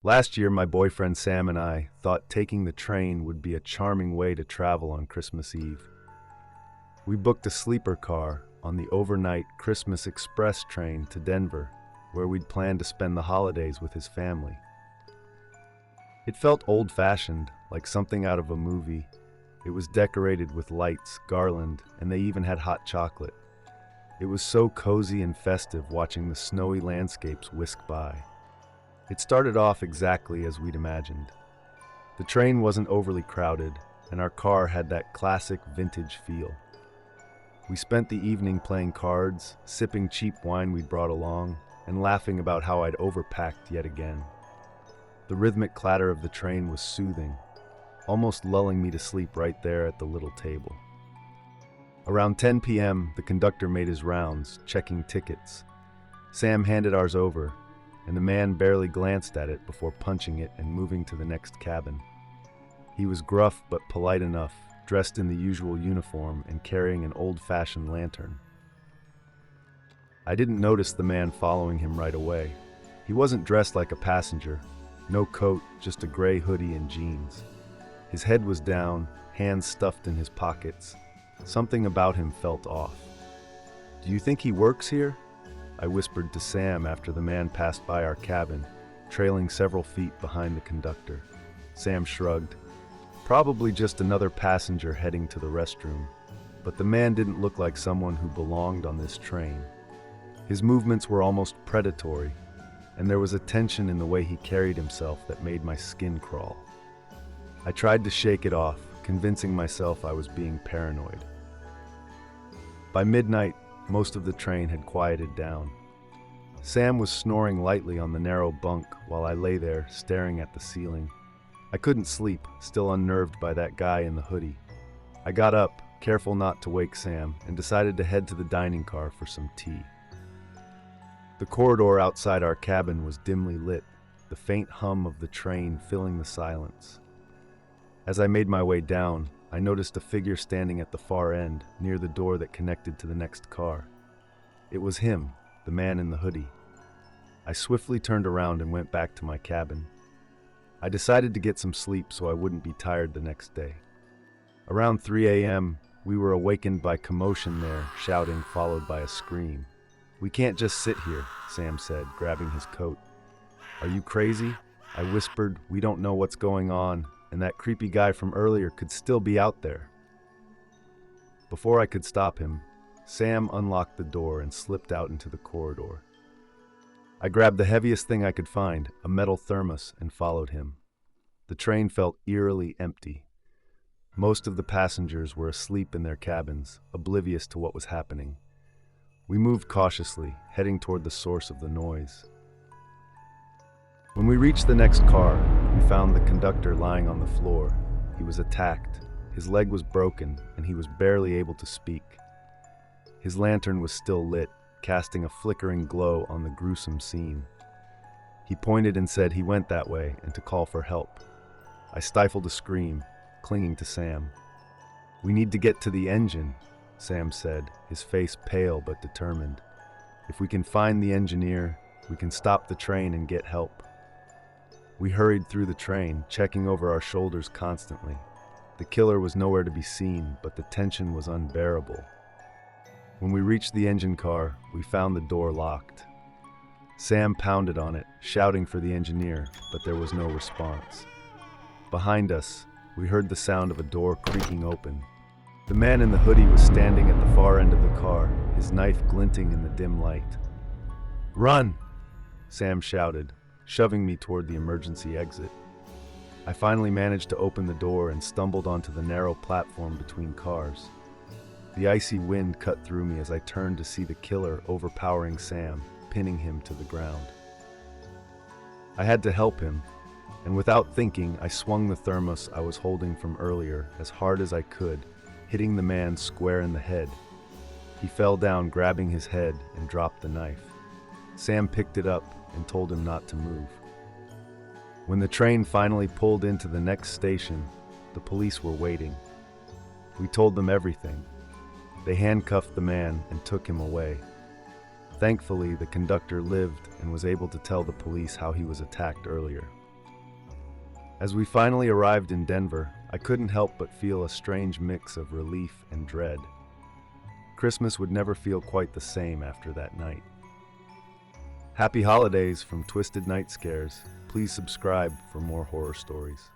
Last year, my boyfriend Sam and I thought taking the train would be a charming way to travel on Christmas Eve. We booked a sleeper car on the overnight Christmas Express train to Denver, where we'd planned to spend the holidays with his family. It felt old-fashioned, like something out of a movie. It was decorated with lights, garland, and they even had hot chocolate. It was so cozy and festive watching the snowy landscapes whisk by. It started off exactly as we'd imagined. The train wasn't overly crowded, and our car had that classic vintage feel. We spent the evening playing cards, sipping cheap wine we'd brought along, and laughing about how I'd overpacked yet again. The rhythmic clatter of the train was soothing, almost lulling me to sleep right there at the little table. Around 10 p.m., the conductor made his rounds, checking tickets. Sam handed ours over, and the man barely glanced at it before punching it and moving to the next cabin. He was gruff but polite enough, dressed in the usual uniform and carrying an old-fashioned lantern. I didn't notice the man following him right away. He wasn't dressed like a passenger. No coat, just a gray hoodie and jeans. His head was down, hands stuffed in his pockets. Something about him felt off. "Do you think he works here?" I whispered to Sam after the man passed by our cabin, trailing several feet behind the conductor. Sam shrugged. Probably just another passenger heading to the restroom. But the man didn't look like someone who belonged on this train. His movements were almost predatory, and there was a tension in the way he carried himself that made my skin crawl. I tried to shake it off, convincing myself I was being paranoid. By midnight, most of the train had quieted down. Sam was snoring lightly on the narrow bunk while I lay there staring at the ceiling. I couldn't sleep, still unnerved by that guy in the hoodie. I got up, careful not to wake Sam, and decided to head to the dining car for some tea. The corridor outside our cabin was dimly lit, the faint hum of the train filling the silence. As I made my way down, I noticed a figure standing at the far end, near the door that connected to the next car. It was him, the man in the hoodie. I swiftly turned around and went back to my cabin. I decided to get some sleep so I wouldn't be tired the next day. Around 3 a.m., we were awakened by commotion there, shouting followed by a scream. "We can't just sit here," Sam said, grabbing his coat. "Are you crazy?" I whispered. "We don't know what's going on, and that creepy guy from earlier could still be out there." Before I could stop him, Sam unlocked the door and slipped out into the corridor. I grabbed the heaviest thing I could find, a metal thermos, and followed him. The train felt eerily empty. Most of the passengers were asleep in their cabins, oblivious to what was happening. We moved cautiously, heading toward the source of the noise. When we reached the next car, we found the conductor lying on the floor. He was attacked, his leg was broken, and he was barely able to speak. His lantern was still lit, casting a flickering glow on the gruesome scene. He pointed and said he went that way and to call for help. I stifled a scream, clinging to Sam. "We need to get to the engine," Sam said, his face pale but determined. "If we can find the engineer, we can stop the train and get help." We hurried through the train, checking over our shoulders constantly. The killer was nowhere to be seen, but the tension was unbearable. When we reached the engine car, we found the door locked. Sam pounded on it, shouting for the engineer, but there was no response. Behind us, we heard the sound of a door creaking open. The man in the hoodie was standing at the far end of the car, his knife glinting in the dim light. "Run!" Sam shouted, shoving me toward the emergency exit. I finally managed to open the door and stumbled onto the narrow platform between cars. The icy wind cut through me as I turned to see the killer overpowering Sam, pinning him to the ground. I had to help him, and without thinking, I swung the thermos I was holding from earlier as hard as I could, hitting the man square in the head. He fell down, grabbing his head, and dropped the knife. Sam picked it up and told him not to move. When the train finally pulled into the next station, the police were waiting. We told them everything. They handcuffed the man and took him away. Thankfully, the conductor lived and was able to tell the police how he was attacked earlier. As we finally arrived in Denver, I couldn't help but feel a strange mix of relief and dread. Christmas would never feel quite the same after that night. Happy holidays from Twisted Night Scares. Please subscribe for more horror stories.